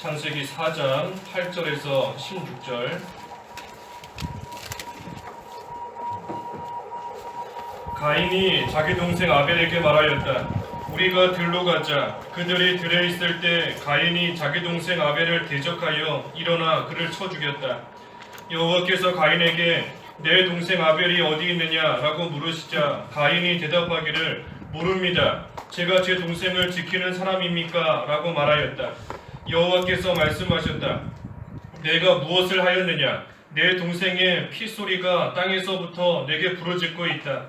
창세기 4장 8절에서 16절. 가인이 자기 동생 아벨에게 말하였다. 우리가 들로 가자. 그들이 들에 있을 때 가인이 자기 동생 아벨을 대적하여 일어나 그를 쳐 죽였다. 여호와께서 가인에게 내 동생 아벨이 어디 있느냐라고 물으시자 가인이 대답하기를 모릅니다. 제가 제 동생을 지키는 사람입니까? 라고 말하였다. 여호와께서 말씀하셨다. 내가 무엇을 하였느냐? 내 동생의 피소리가 땅에서부터 내게 부르짖고 있다.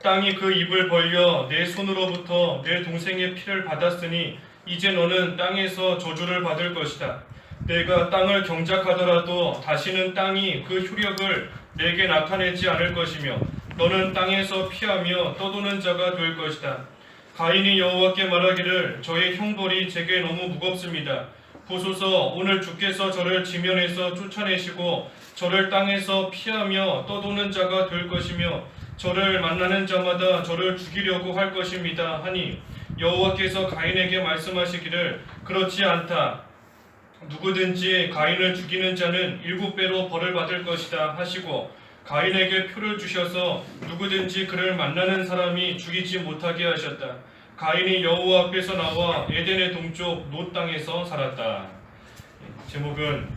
땅이 그 입을 벌려 내 손으로부터 내 동생의 피를 받았으니 이제 너는 땅에서 저주를 받을 것이다. 내가 땅을 경작하더라도 다시는 땅이 그 효력을 내게 나타내지 않을 것이며 너는 땅에서 피하며 떠도는 자가 될 것이다. 가인이 여호와께 말하기를 저의 형벌이 제게 너무 무겁습니다. 보소서 오늘 주께서 저를 지면에서 쫓아내시고 저를 땅에서 피하며 떠도는 자가 될 것이며 저를 만나는 자마다 저를 죽이려고 할 것입니다 하니 여호와께서 가인에게 말씀하시기를 그렇지 않다. 누구든지 가인을 죽이는 자는 7배로 벌을 받을 것이다 하시고 가인에게 표를 주셔서 누구든지 그를 만나는 사람이 죽이지 못하게 하셨다. 가인이 여호와 앞에서 나와 에덴의 동쪽 놋 땅에서 살았다. 제목은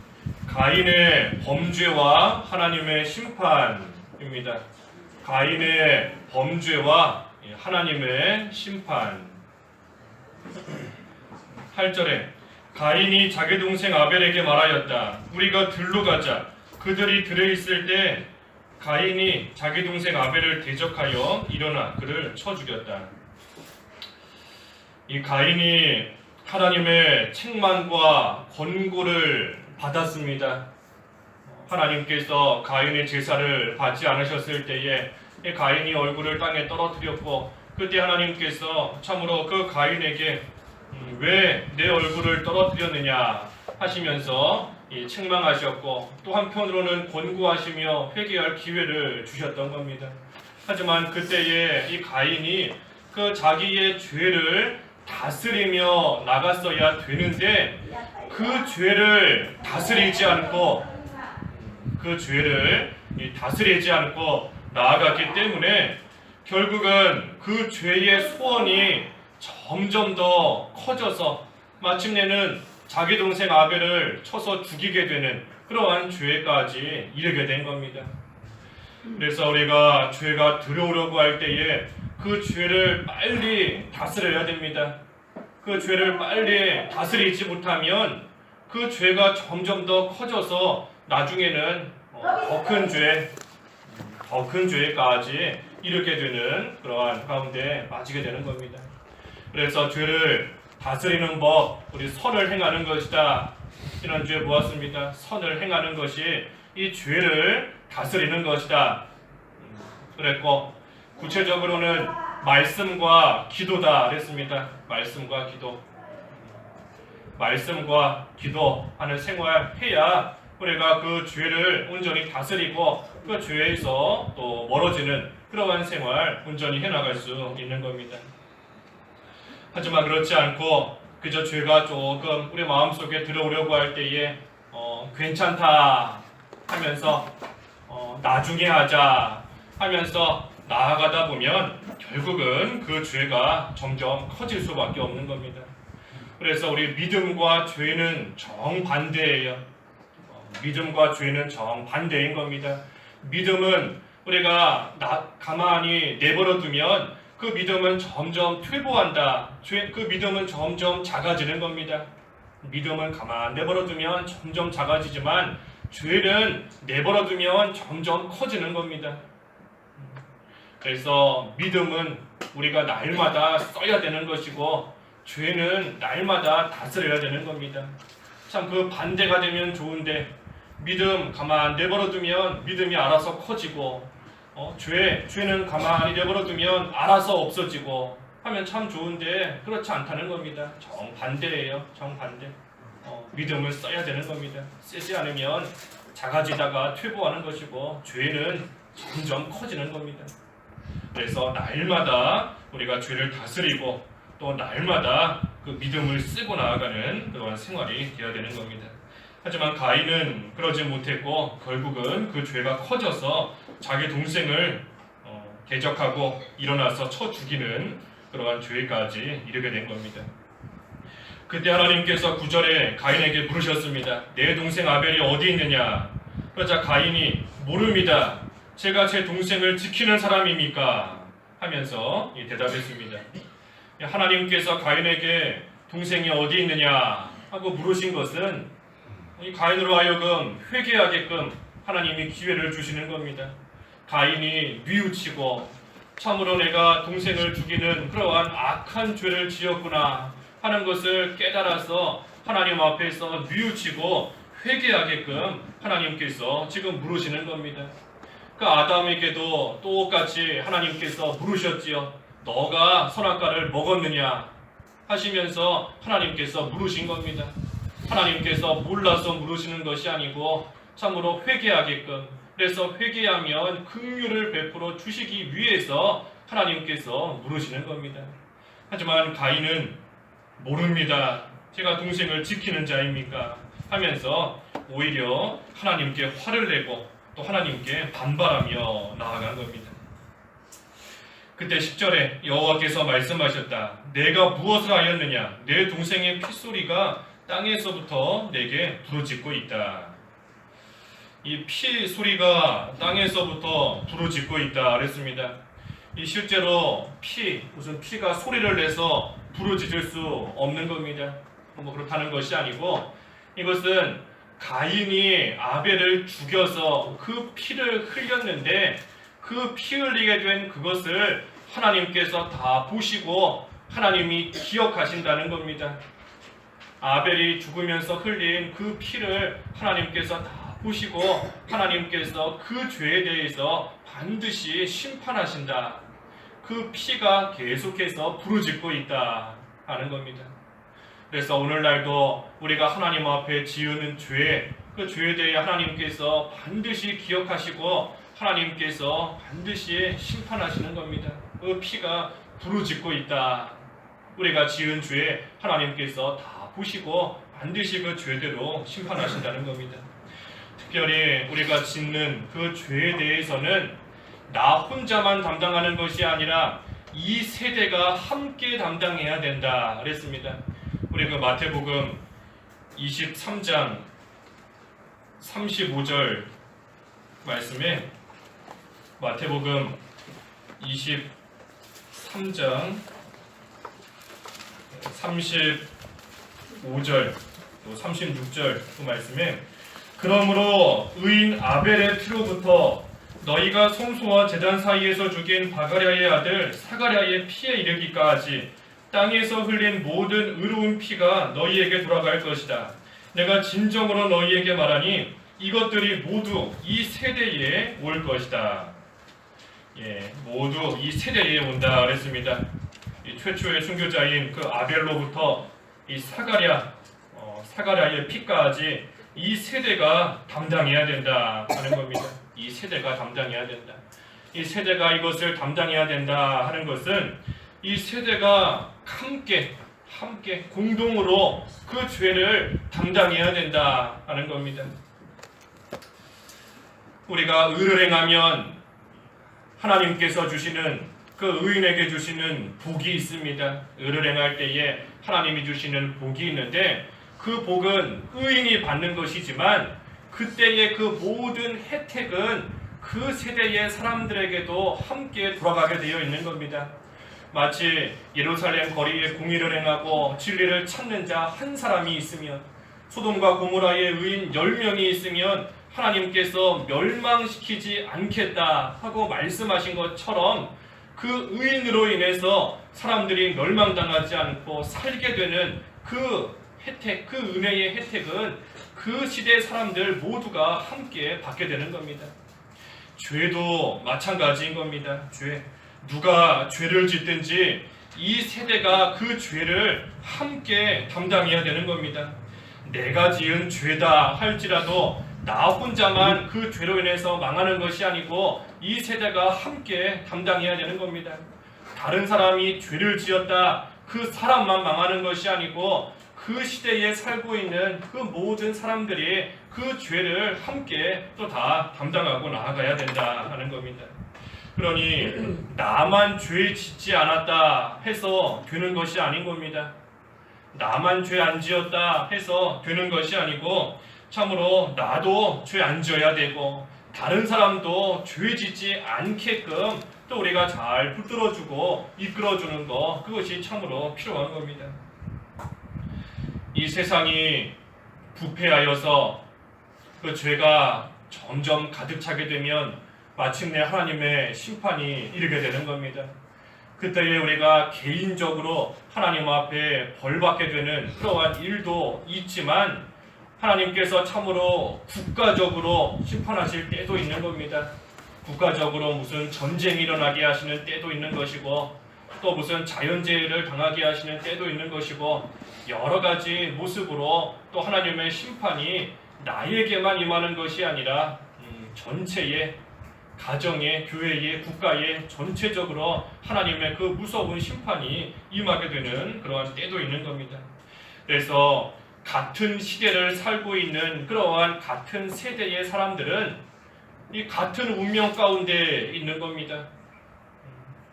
가인의 범죄와 하나님의 심판입니다. 가인의 범죄와 하나님의 심판. 8절에 가인이 자기 동생 아벨에게 말하였다. 우리가 들로 가자. 그들이 들에 있을 때 가인이 자기 동생 아벨을 대적하여 일어나 그를 쳐 죽였다. 이 가인이 하나님의 책망과 권고를 받았습니다. 하나님께서 가인의 제사를 받지 않으셨을 때에 가인이 얼굴을 땅에 떨어뜨렸고 그때 하나님께서 참으로 그 가인에게 왜 내 얼굴을 떨어뜨렸느냐 하시면서 책망하셨고 또 한편으로는 권고하시며 회개할 기회를 주셨던 겁니다. 하지만 그때에 이 가인이 그 자기의 죄를 다스리며 나갔어야 되는데 그 죄를 다스리지 않고 나아갔기 때문에 결국은 그 죄의 소원이 점점 더 커져서 마침내는 자기 동생 아벨을 쳐서 죽이게 되는 그러한 죄까지 이르게 된 겁니다. 그래서 우리가 죄가 들어오려고 할 때에 그 죄를 빨리 다스려야 됩니다. 그 죄를 빨리 다스리지 못하면 그 죄가 점점 더 커져서 나중에는 더 큰 죄까지 이르게 되는 그러한 가운데 빠지게 되는 겁니다. 그래서 죄를 다스리는 법, 우리 선을 행하는 것이다. 지난주에 보았습니다. 선을 행하는 것이 이 죄를 다스리는 것이다. 그랬고 구체적으로는 말씀과 기도다 그랬습니다. 말씀과 기도하는 생활 해야 우리가 그 죄를 온전히 다스리고 그 죄에서 또 멀어지는 그러한 생활 온전히 해나갈 수 있는 겁니다. 하지만 그렇지 않고 그저 죄가 조금 우리 마음속에 들어오려고 할 때에 괜찮다 하면서 나중에 하자 하면서 나아가다 보면 결국은 그 죄가 점점 커질 수밖에 없는 겁니다. 그래서 우리 믿음과 죄는 정반대예요. 믿음과 죄는 정반대인 겁니다. 믿음은 우리가 가만히 내버려 두면 그 믿음은 점점 퇴보한다. 그 믿음은 점점 작아지는 겁니다. 믿음은 가만히 내버려 두면 점점 작아지지만 죄는 내버려 두면 점점 커지는 겁니다. 그래서 믿음은 우리가 날마다 써야 되는 것이고 죄는 날마다 다스려야 되는 겁니다. 참 그 반대가 되면 좋은데 믿음 가만히 내버려 두면 믿음이 알아서 커지고 죄는 가만히 내버려 두면 알아서 없어지고 하면 참 좋은데 그렇지 않다는 겁니다. 정반대예요. 정반대. 믿음을 써야 되는 겁니다. 쓰지 않으면 작아지다가 퇴보하는 것이고 죄는 점점 커지는 겁니다. 그래서 날마다 우리가 죄를 다스리고 또 날마다 그 믿음을 쓰고 나아가는 그러한 생활이 되어야 되는 겁니다. 하지만 가인은 그러지 못했고 결국은 그 죄가 커져서 자기 동생을 대적하고 일어나서 쳐 죽이는 그러한 죄까지 이르게 된 겁니다. 그때 하나님께서 9절에 가인에게 물으셨습니다. 내 동생 아벨이 어디 있느냐? 그러자 가인이 모릅니다. 제가 제 동생을 지키는 사람입니까? 하면서 대답했습니다. 하나님께서 가인에게 동생이 어디 있느냐 하고 물으신 것은 이 가인으로 하여금 회개하게끔 하나님이 기회를 주시는 겁니다. 가인이 뉘우치고 참으로 내가 동생을 죽이는 그러한 악한 죄를 지었구나 하는 것을 깨달아서 하나님 앞에서 뉘우치고 회개하게끔 하나님께서 지금 물으시는 겁니다. 그 아담에게도 똑같이 하나님께서 물으셨지요. 너가 선악과를 먹었느냐 하시면서 하나님께서 물으신 겁니다. 하나님께서 몰라서 물으시는 것이 아니고 참으로 회개하게끔, 그래서 회개하면 긍휼을 베풀어 주시기 위해서 하나님께서 물으시는 겁니다. 하지만 가인은 모릅니다. 제가 동생을 지키는 자입니까? 하면서 오히려 하나님께 화를 내고 또 하나님께 반발하며 나아간 겁니다. 그때 10절에 여호와께서 말씀하셨다. 내가 무엇을 하였느냐? 내 동생의 핏소리가 땅에서부터 내게 부르짖고 있다. 이 피 소리가 땅에서부터 부르짖고 있다 그랬습니다. 이 실제로 무슨 피가 소리를 내서 부르짖을 수 없는 겁니다. 뭐 그렇다는 것이 아니고 이것은 가인이 아벨을 죽여서 그 피를 흘렸는데 그 피 흘리게 된 그것을 하나님께서 다 보시고 하나님이 기억하신다는 겁니다. 아벨이 죽으면서 흘린 그 피를 하나님께서 다 보시고 하나님께서 그 죄에 대해서 반드시 심판하신다. 그 피가 계속해서 부르짖고 있다 하는 겁니다. 그래서 오늘날도 우리가 하나님 앞에 지으는 죄, 그 죄에 대해 하나님께서 반드시 기억하시고 하나님께서 반드시 심판하시는 겁니다. 그 피가 부르짖고 있다. 우리가 지은 죄 하나님께서 다 보시고 반드시 그 죄대로 심판하신다는 겁니다. 특별히 우리가 짓는 그 죄에 대해서는 나 혼자만 담당하는 것이 아니라 이 세대가 함께 담당해야 된다 그랬습니다. 우리 그 마태복음 23장 35절 말씀에 마태복음 23장 35절 또 36절 그 말씀에 그러므로 의인 아벨의 피로부터 너희가 성소와 제단 사이에서 죽인 바가랴의 아들 사가랴의 피에 이르기까지 땅에서 흘린 모든 의로운 피가 너희에게 돌아갈 것이다. 내가 진정으로 너희에게 말하니 이것들이 모두 이 세대에 올 것이다. 모두 이 세대에 온다 그랬습니다. 이 최초의 순교자인 그 아벨로부터 이 사가랴의 피까지 이 세대가 담당해야 된다 하는 겁니다. 이 세대가 담당해야 된다. 이 세대가 이것을 담당해야 된다 하는 것은 이 세대가 함께 공동으로 그 죄를 담당해야 된다 하는 겁니다. 우리가 의를 행하면 하나님께서 주시는 그 의인에게 주시는 복이 있습니다. 의를 행할 때에 하나님이 주시는 복이 있는데 그 복은 의인이 받는 것이지만 그때의 그 모든 혜택은 그 세대의 사람들에게도 함께 돌아가게 되어 있는 겁니다. 마치 예루살렘 거리에 공의를 행하고 진리를 찾는 자 한 사람이 있으면 소돔과 고모라의 의인 10명이 있으면 하나님께서 멸망시키지 않겠다 하고 말씀하신 것처럼 그 의인으로 인해서 사람들이 멸망당하지 않고 살게 되는 그 혜택, 그 은혜의 혜택은 그 시대 사람들 모두가 함께 받게 되는 겁니다. 죄도 마찬가지인 겁니다. 누가 죄를 짓든지 이 세대가 그 죄를 함께 담당해야 되는 겁니다. 내가 지은 죄다 할지라도 나 혼자만 그 죄로 인해서 망하는 것이 아니고 이 세대가 함께 담당해야 되는 겁니다. 다른 사람이 죄를 지었다 그 사람만 망하는 것이 아니고 그 시대에 살고 있는 그 모든 사람들이 그 죄를 함께 또 다 담당하고 나아가야 된다 하는 겁니다. 그러니 나만 죄 짓지 않았다 해서 되는 것이 아닌 겁니다. 나만 죄 안 지었다 해서 되는 것이 아니고 참으로 나도 죄 안 지어야 되고 다른 사람도 죄 짓지 않게끔 또 우리가 잘 붙들어주고 이끌어주는 것, 그것이 참으로 필요한 겁니다. 이 세상이 부패하여서 그 죄가 점점 가득 차게 되면 마침내 하나님의 심판이 이르게 되는 겁니다. 그때에 우리가 개인적으로 하나님 앞에 벌받게 되는 그러한 일도 있지만 하나님께서 참으로 국가적으로 심판하실 때도 있는 겁니다. 국가적으로 무슨 전쟁이 일어나게 하시는 때도 있는 것이고 또 무슨 자연재해를 당하게 하시는 때도 있는 것이고 여러 가지 모습으로 또 하나님의 심판이 나에게만 임하는 것이 아니라 전체의 가정의, 교회의, 국가의 전체적으로 하나님의 그 무서운 심판이 임하게 되는 그러한 때도 있는 겁니다. 그래서 같은 시대를 살고 있는 그러한 같은 세대의 사람들은 이 같은 운명 가운데 있는 겁니다.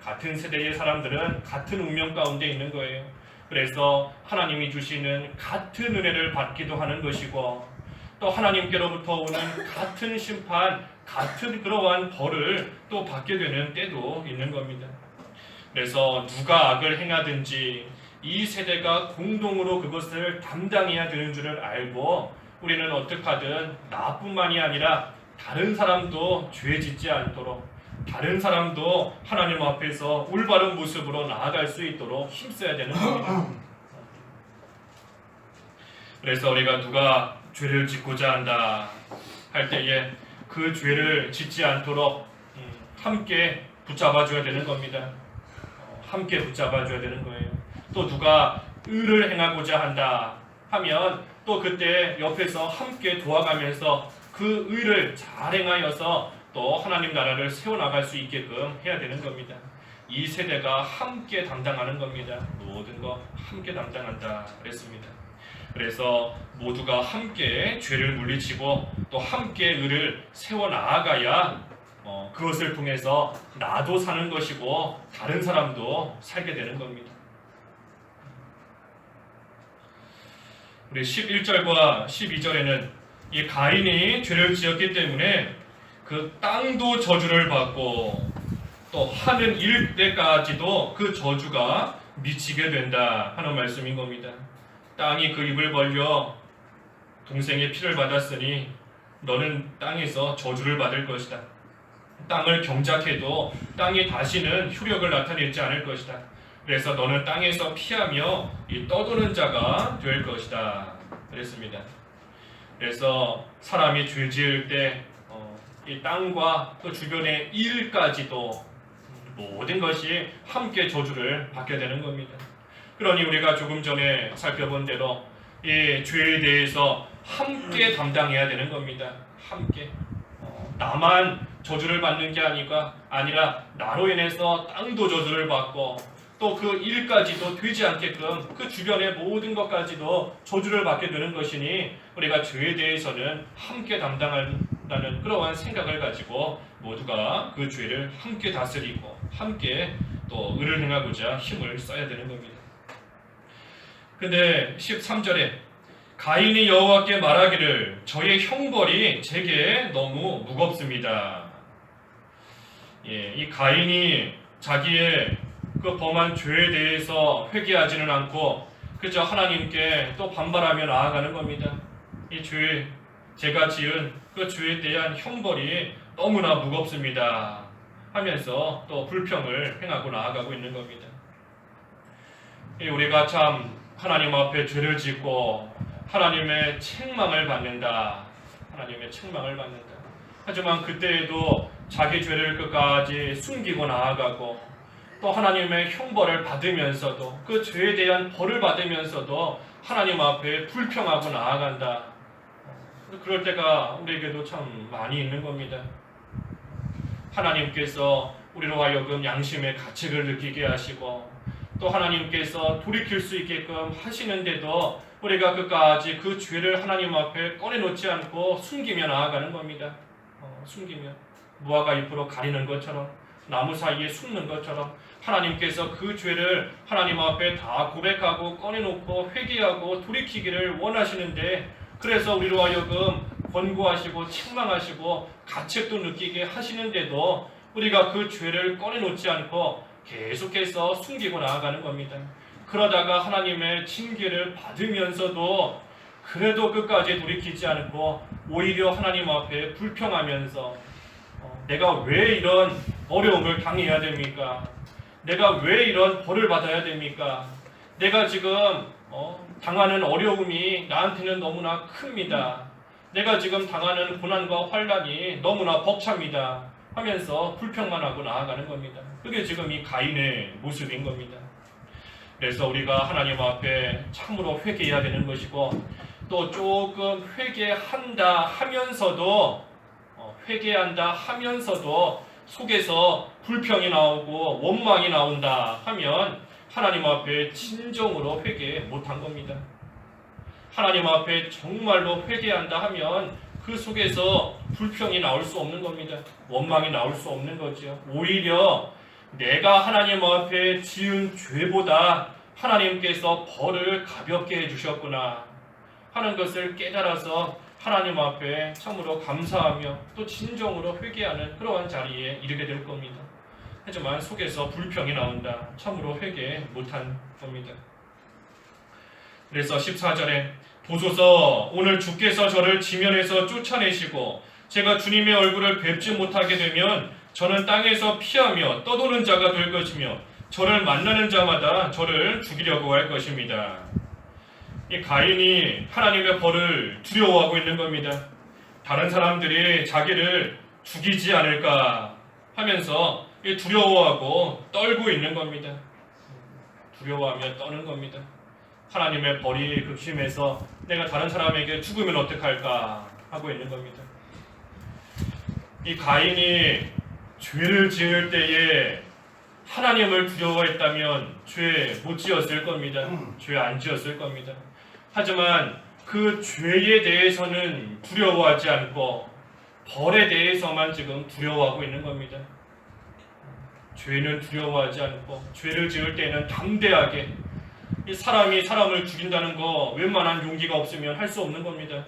같은 세대의 사람들은 같은 운명 가운데 있는 거예요. 그래서 하나님이 주시는 같은 은혜를 받기도 하는 것이고 또 하나님께로부터 오는 같은 심판, 같은 그러한 벌을 또 받게 되는 때도 있는 겁니다. 그래서 누가 악을 행하든지 이 세대가 공동으로 그것을 담당해야 되는 줄을 알고 우리는 어떻게 하든 나뿐만이 아니라 다른 사람도 죄 짓지 않도록 다른 사람도 하나님 앞에서 올바른 모습으로 나아갈 수 있도록 힘써야 되는 겁니다. 그래서 우리가 누가 죄를 짓고자 한다 할 때에 그 죄를 짓지 않도록 함께 붙잡아줘야 되는 겁니다. 함께 붙잡아줘야 되는 거예요. 또 누가 의를 행하고자 한다 하면 또 그때 옆에서 함께 도와가면서 그 의를 잘 행하여서 또 하나님 나라를 세워나갈 수 있게끔 해야 되는 겁니다. 이 세대가 함께 담당하는 겁니다. 모든 거 함께 담당한다 그랬습니다. 그래서 모두가 함께 죄를 물리치고 또 함께 의를 세워나가야 그것을 통해서 나도 사는 것이고 다른 사람도 살게 되는 겁니다. 우리 11절과 12절에는 이 가인이 죄를 지었기 때문에 그 땅도 저주를 받고 또 하는 일때까지도 그 저주가 미치게 된다 하는 말씀인 겁니다. 땅이 그 입을 벌려 동생의 피를 받았으니 너는 땅에서 저주를 받을 것이다. 땅을 경작해도 땅이 다시는 효력을 나타내지 않을 것이다. 그래서 너는 땅에서 피하며 이 떠도는 자가 될 것이다 그랬습니다. 그래서 사람이 죄 지을 때 이 땅과 또 주변의 일까지도 모든 것이 함께 저주를 받게 되는 겁니다. 그러니 우리가 조금 전에 살펴본 대로 이 죄에 대해서 함께 담당해야 되는 겁니다. 함께 나만 저주를 받는 게 아니라 나로 인해서 땅도 저주를 받고 또 그 일까지도 되지 않게끔 그 주변의 모든 것까지도 저주를 받게 되는 것이니 우리가 죄에 대해서는 함께 담당한다는 그러한 생각을 가지고 모두가 그 죄를 함께 다스리고 함께 또 의를 행하고자 힘을 써야 되는 겁니다. 근데 13절에 가인이 여호와께 말하기를 저의 형벌이 제게 너무 무겁습니다. 이 가인이 자기의 그 범한 죄에 대해서 회개하지는 않고 그저 하나님께 또 반발하며 나아가는 겁니다. 이 죄, 제가 지은 그 죄에 대한 형벌이 너무나 무겁습니다 하면서 또 불평을 행하고 나아가고 있는 겁니다. 우리가 참 하나님 앞에 죄를 짓고 하나님의 책망을 받는다. 하나님의 책망을 받는다. 하지만 그때에도 자기 죄를 끝까지 숨기고 나아가고 또 하나님의 형벌을 받으면서도 그 죄에 대한 벌을 받으면서도 하나님 앞에 불평하고 나아간다. 그럴 때가 우리에게도 참 많이 있는 겁니다. 하나님께서 우리로 하여금 양심의 가책을 느끼게 하시고 또 하나님께서 돌이킬 수 있게끔 하시는데도 우리가 끝까지 그 죄를 하나님 앞에 꺼내놓지 않고 숨기며 나아가는 겁니다. 숨기며 무화과 잎으로 가리는 것처럼, 나무 사이에 숨는 것처럼 하나님께서 그 죄를 하나님 앞에 다 고백하고 꺼내놓고 회개하고 돌이키기를 원하시는데, 그래서 우리로 하여금 권고하시고 책망하시고 가책도 느끼게 하시는데도 우리가 그 죄를 꺼내놓지 않고 계속해서 숨기고 나아가는 겁니다. 그러다가 하나님의 징계를 받으면서도 그래도 끝까지 돌이키지 않고 오히려 하나님 앞에 불평하면서 내가 왜 이런 어려움을 당해야 됩니까? 내가 왜 이런 벌을 받아야 됩니까? 내가 지금 당하는 어려움이 나한테는 너무나 큽니다. 내가 지금 당하는 고난과 환난이 너무나 벅찹니다 하면서 불평만 하고 나아가는 겁니다. 그게 지금 이 가인의 모습인 겁니다. 그래서 우리가 하나님 앞에 참으로 회개해야 되는 것이고, 또 조금 회개한다 하면서도 속에서 불평이 나오고 원망이 나온다 하면 하나님 앞에 진정으로 회개 못한 겁니다. 하나님 앞에 정말로 회개한다 하면 그 속에서 불평이 나올 수 없는 겁니다. 원망이 나올 수 없는 거죠. 오히려 내가 하나님 앞에 지은 죄보다 하나님께서 벌을 가볍게 해주셨구나 하는 것을 깨달아서 하나님 앞에 참으로 감사하며 또 진정으로 회개하는 그러한 자리에 이르게 될 겁니다. 하지만 속에서 불평이 나온다. 참으로 회개 못한 겁니다. 그래서 14절에 보소서, 오늘 주께서 저를 지면에서 쫓아내시고 제가 주님의 얼굴을 뵙지 못하게 되면 저는 땅에서 피하며 떠도는 자가 될 것이며 저를 만나는 자마다 저를 죽이려고 할 것입니다. 이 가인이 하나님의 벌을 두려워하고 있는 겁니다. 다른 사람들이 자기를 죽이지 않을까 하면서 두려워하고 떨고 있는 겁니다. 두려워하며 떠는 겁니다. 하나님의 벌이 극심해서 내가 다른 사람에게 죽으면 어떡할까 하고 있는 겁니다. 이 가인이 죄를 지을 때에 하나님을 두려워했다면 죄 못 지었을 겁니다. 죄 안 지었을 겁니다. 하지만 그 죄에 대해서는 두려워하지 않고 벌에 대해서만 지금 두려워하고 있는 겁니다. 죄는 두려워하지 않고 죄를 지을 때는 담대하게, 이 사람이 사람을 죽인다는 거 웬만한 용기가 없으면 할 수 없는 겁니다.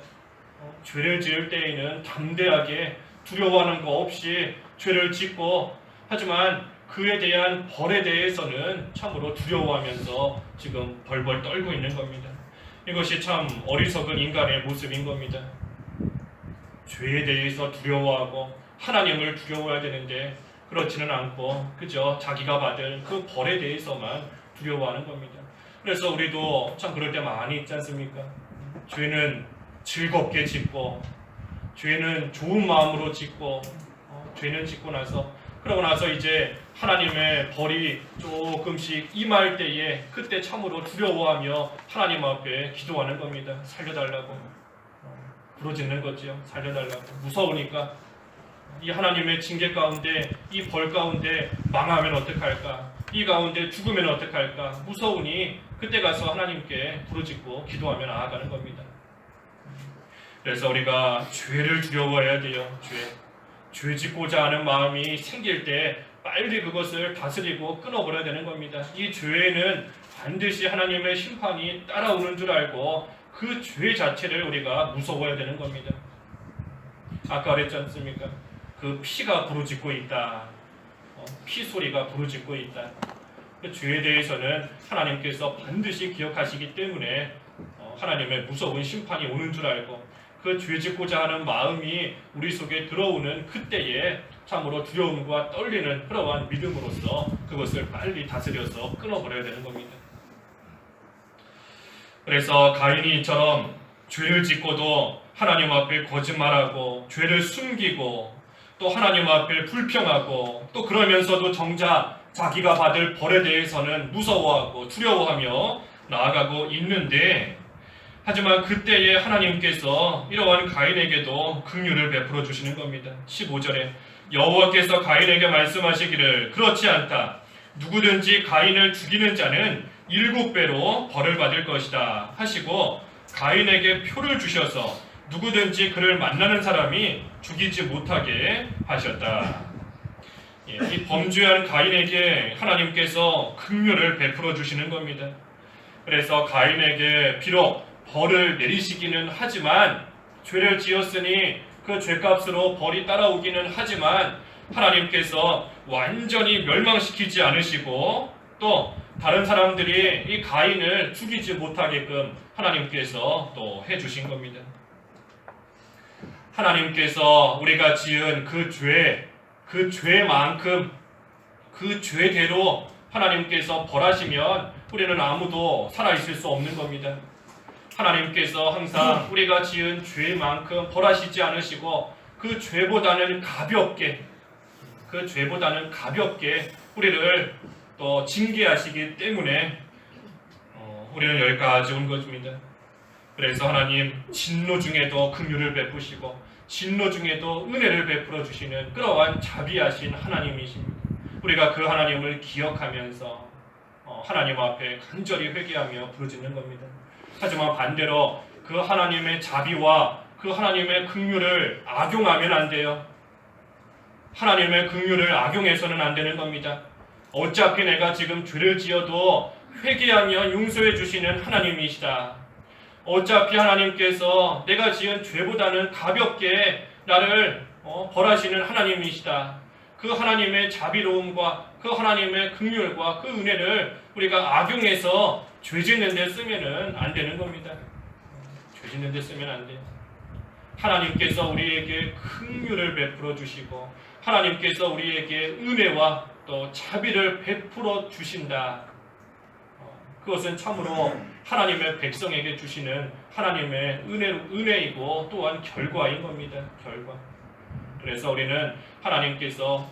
죄를 지을 때에는 담대하게 두려워하는 거 없이 죄를 짓고, 하지만 그에 대한 벌에 대해서는 참으로 두려워하면서 지금 벌벌 떨고 있는 겁니다. 이것이 참 어리석은 인간의 모습인 겁니다. 죄에 대해서 두려워하고 하나님을 두려워해야 되는데 그렇지는 않고 그저 자기가 받을 그 벌에 대해서만 두려워하는 겁니다. 그래서 우리도 참 그럴 때 많이 있지 않습니까? 죄는 즐겁게 짓고, 죄는 좋은 마음으로 짓고, 죄는 짓고 나서, 그러고 나서 이제 하나님의 벌이 조금씩 임할 때에 그때 참으로 두려워하며 하나님 앞에 기도하는 겁니다. 살려달라고, 부르짖는 거죠. 살려달라고. 무서우니까 이 하나님의 징계 가운데, 이 벌 가운데 망하면 어떡할까, 이 가운데 죽으면 어떡할까 무서우니 그때 가서 하나님께 부르짖고 기도하며 나아가는 겁니다. 그래서 우리가 죄를 두려워해야 돼요. 죄 짓고자 하는 마음이 생길 때 빨리 그것을 다스리고 끊어버려야 되는 겁니다. 이 죄에는 반드시 하나님의 심판이 따라오는 줄 알고 그 죄 자체를 우리가 무서워해야 되는 겁니다. 아까 그랬지 않습니까? 그 피가 부르짖고 있다. 피 소리가 부르짖고 있다. 그 죄에 대해서는 하나님께서 반드시 기억하시기 때문에 하나님의 무서운 심판이 오는 줄 알고 그 죄 짓고자 하는 마음이 우리 속에 들어오는 그때에 참으로 두려움과 떨리는 그러한 믿음으로써 그것을 빨리 다스려서 끊어버려야 되는 겁니다. 그래서 가인이 이처럼 죄를 짓고도 하나님 앞에 거짓말하고 죄를 숨기고 또 하나님 앞에 불평하고 또 그러면서도 정작 자기가 받을 벌에 대해서는 무서워하고 두려워하며 나아가고 있는데, 하지만 그때에 하나님께서 이러한 가인에게도 긍휼을 베풀어 주시는 겁니다. 15절에 여호와께서 가인에게 말씀하시기를 그렇지 않다. 누구든지 가인을 죽이는 자는 7배로 벌을 받을 것이다 하시고 가인에게 표를 주셔서 누구든지 그를 만나는 사람이 죽이지 못하게 하셨다. 이 범죄한 가인에게 하나님께서 긍휼을 베풀어 주시는 겁니다. 그래서 가인에게 비록 벌을 내리시기는 하지만 죄를 지었으니 그 죄값으로 벌이 따라오기는 하지만 하나님께서 완전히 멸망시키지 않으시고 또 다른 사람들이 이 가인을 죽이지 못하게끔 하나님께서 또 해주신 겁니다. 하나님께서 우리가 지은 그 죄만큼 그 죄대로 하나님께서 벌하시면 우리는 아무도 살아있을 수 없는 겁니다. 하나님께서 항상 우리가 지은 죄만큼 벌하시지 않으시고 그 죄보다는 가볍게 우리를 또 징계하시기 때문에 우리는 여기까지 온 것입니다. 그래서 하나님 진노 중에도 긍휼을 베푸시고 진노 중에도 은혜를 베풀어 주시는 그러한 자비하신 하나님이십니다. 우리가 그 하나님을 기억하면서 하나님 앞에 간절히 회개하며 부르짖는 겁니다. 하지만 반대로 그 하나님의 자비와 그 하나님의 긍휼을 악용하면 안 돼요. 하나님의 긍휼을 악용해서는 안 되는 겁니다. 어차피 내가 지금 죄를 지어도 회개하면 용서해 주시는 하나님이시다. 어차피 하나님께서 내가 지은 죄보다는 가볍게 나를 벌하시는 하나님이시다. 그 하나님의 자비로움과 그 하나님의 긍휼과 그 은혜를 우리가 악용해서 죄 짓는 데 쓰면은 안 되는 겁니다. 죄 짓는 데 쓰면 안 돼요. 하나님께서 우리에게 긍휼을 베풀어 주시고 하나님께서 우리에게 은혜와 또 자비를 베풀어 주신다. 그것은 참으로 하나님의 백성에게 주시는 하나님의 은혜이고 또한 결과인 겁니다. 결과. 그래서 우리는 하나님께서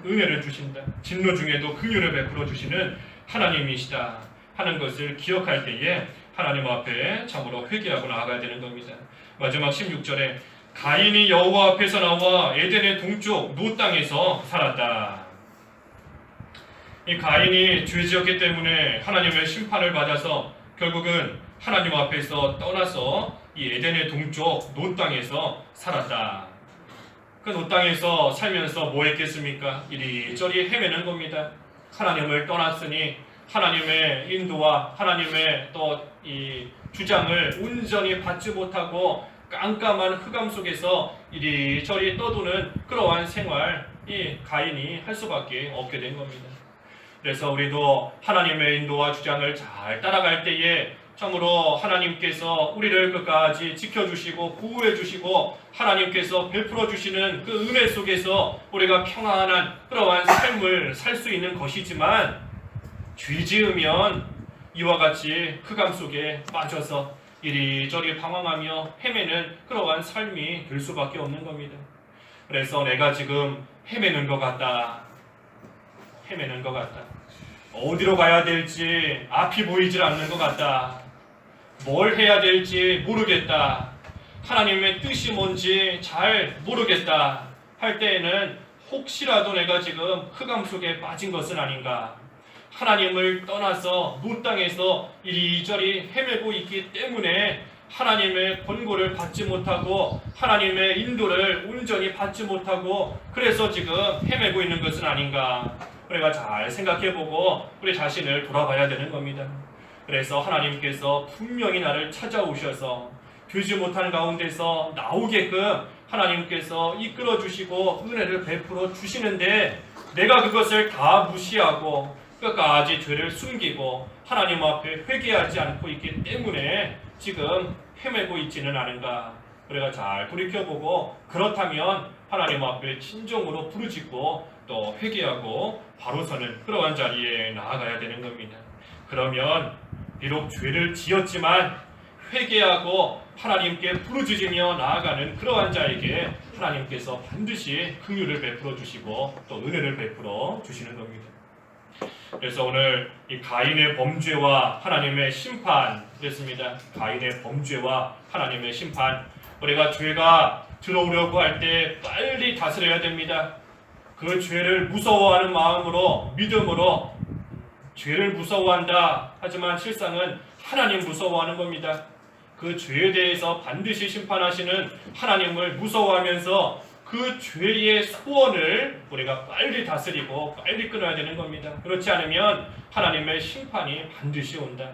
은혜를 주신다. 진노 중에도 긍휼을 베풀어 주시는 하나님이시다 하는 것을 기억할 때에 하나님 앞에 참으로 회개하고 나아가야 되는 겁니다. 마지막 16절에 가인이 여호와 앞에서 나와 에덴의 동쪽 노 땅에서 살았다. 이 가인이 죄 지었기 때문에 하나님의 심판을 받아서 결국은 하나님 앞에서 떠나서 이 에덴의 동쪽 노 땅에서 살았다. 그 노 땅에서 살면서 뭐 했겠습니까? 이리저리 헤매는 겁니다. 하나님을 떠났으니 하나님의 인도와 하나님의 또 이 주장을 온전히 받지 못하고 깜깜한 흑암 속에서 이리저리 떠도는 그러한 생활 이 가인이 할 수밖에 없게 된 겁니다. 그래서 우리도 하나님의 인도와 주장을 잘 따라갈 때에 참으로 하나님께서 우리를 끝까지 지켜주시고 보호해주시고 하나님께서 베풀어 주시는 그 은혜 속에서 우리가 평안한 그러한 삶을 살 수 있는 것이지만 죄 지으면 이와 같이 흑암 속에 빠져서 이리저리 방황하며 헤매는 그러한 삶이 될 수밖에 없는 겁니다. 그래서 내가 지금 헤매는 것 같다. 어디로 가야 될지 앞이 보이질 않는 것 같다. 뭘 해야 될지 모르겠다. 하나님의 뜻이 뭔지 잘 모르겠다 할 때에는 혹시라도 내가 지금 흑암 속에 빠진 것은 아닌가. 하나님을 떠나서 노 땅에서 이리저리 헤매고 있기 때문에 하나님의 권고를 받지 못하고 하나님의 인도를 온전히 받지 못하고 그래서 지금 헤매고 있는 것은 아닌가. 우리가 잘 생각해보고 우리 자신을 돌아봐야 되는 겁니다. 그래서 하나님께서 분명히 나를 찾아오셔서 되지 못한 가운데서 나오게끔 하나님께서 이끌어 주시고 은혜를 베풀어 주시는데 내가 그것을 다 무시하고 끝까지 죄를 숨기고 하나님 앞에 회개하지 않고 있기 때문에 지금 헤매고 있지는 않은가. 우리가 잘 돌이켜보고 그렇다면 하나님 앞에 진정으로 부르짖고 또 회개하고 바로 서는 그러한 자리에 나아가야 되는 겁니다. 그러면 비록 죄를 지었지만 회개하고 하나님께 부르짖으며 나아가는 그러한 자에게 하나님께서 반드시 긍휼을 베풀어 주시고 또 은혜를 베풀어 주시는 겁니다. 그래서 오늘 이 가인의 범죄와 하나님의 심판 됐습니다. 가인의 범죄와 하나님의 심판. 우리가 죄가 들어오려고 할 때 빨리 다스려야 됩니다. 그 죄를 무서워하는 마음으로 믿음으로 죄를 무서워한다. 하지만 실상은 하나님 무서워하는 겁니다. 그 죄에 대해서 반드시 심판하시는 하나님을 무서워하면서 그 죄의 소원을 우리가 빨리 다스리고 빨리 끊어야 되는 겁니다. 그렇지 않으면 하나님의 심판이 반드시 온다.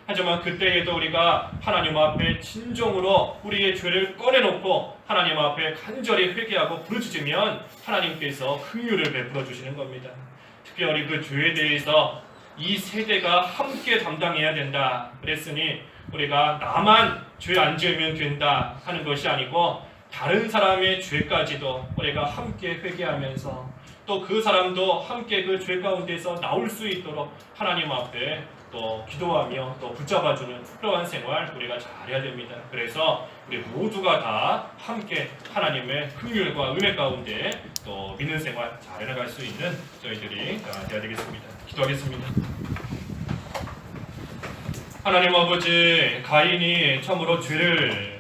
하지만 그때에도 우리가 하나님 앞에 진정으로 우리의 죄를 꺼내놓고 하나님 앞에 간절히 회개하고 부르짖으면 하나님께서 긍휼을 베풀어 주시는 겁니다. 특별히 그 죄에 대해서 이 세대가 함께 담당해야 된다 그랬으니 우리가 나만 죄 안 지으면 된다 하는 것이 아니고 다른 사람의 죄까지도 우리가 함께 회개하면서 또 그 사람도 함께 그 죄 가운데서 나올 수 있도록 하나님 앞에 또 기도하며 또 붙잡아주는 그러한 생활 우리가 잘해야 됩니다. 그래서 우리 모두가 다 함께 하나님의 긍휼과 은혜 가운데 또 믿는 생활 잘 해나갈 수 있는 저희들이 되어야 되겠습니다. 기도하겠습니다. 하나님 아버지, 가인이 처음으로 죄를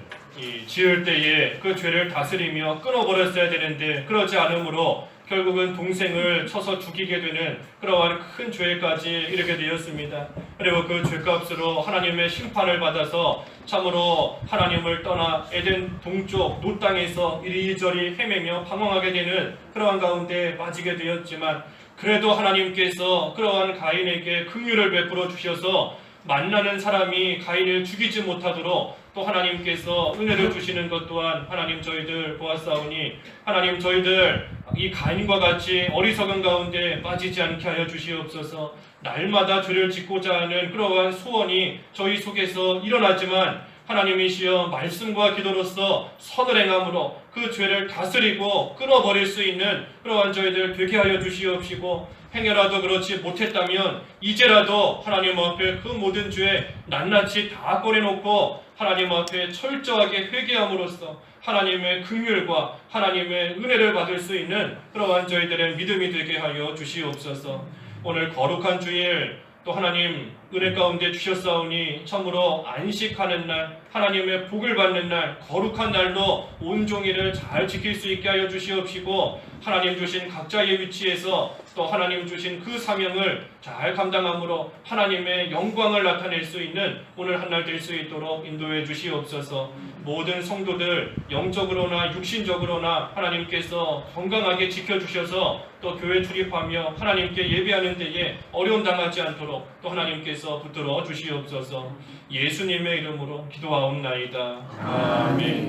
지을 때에 그 죄를 다스리며 끊어버렸어야 되는데 그러지 않으므로 결국은 동생을 쳐서 죽이게 되는 그러한 큰 죄까지 이르게 되었습니다. 그리고 그 죄값으로 하나님의 심판을 받아서 참으로 하나님을 떠나 에덴 동쪽 놋 땅에서 이리저리 헤매며 방황하게 되는 그러한 가운데 빠지게 되었지만 그래도 하나님께서 그러한 가인에게 긍휼을 베풀어 주셔서 만나는 사람이 가인을 죽이지 못하도록 또 하나님께서 은혜를 주시는 것 또한 하나님 저희들 보았사오니 하나님 저희들 이 가인과 같이 어리석은 가운데 빠지지 않게 하여 주시옵소서. 날마다 죄를 짓고자 하는 그러한 소원이 저희 속에서 일어나지만 하나님이시여 말씀과 기도로서 선을 행함으로 그 죄를 다스리고 끊어버릴 수 있는 그러한 저희들 되게 하여 주시옵시고 행여라도 그렇지 못했다면 이제라도 하나님 앞에 그 모든 죄 낱낱이 다 꺼내놓고 하나님 앞에 철저하게 회개함으로써 하나님의 긍휼과 하나님의 은혜를 받을 수 있는 그러한 저희들의 믿음이 되게 하여 주시옵소서. 오늘 거룩한 주일 또 하나님 은혜 가운데 주셨사오니 참으로 안식하는 날 하나님의 복을 받는 날 거룩한 날로 온종일을 잘 지킬 수 있게 하여 주시옵시고 하나님 주신 각자의 위치에서 또 하나님 주신 그 사명을 잘 감당함으로 하나님의 영광을 나타낼 수 있는 오늘 한 날 될 수 있도록 인도해 주시옵소서. 모든 성도들 영적으로나 육신적으로나 하나님께서 건강하게 지켜주셔서 또 교회 출입하며 하나님께 예배하는 데에 어려움 당하지 않도록 또 하나님께서 붙들어 주시옵소서. 예수님의 이름으로 기도하옵나이다. 아멘.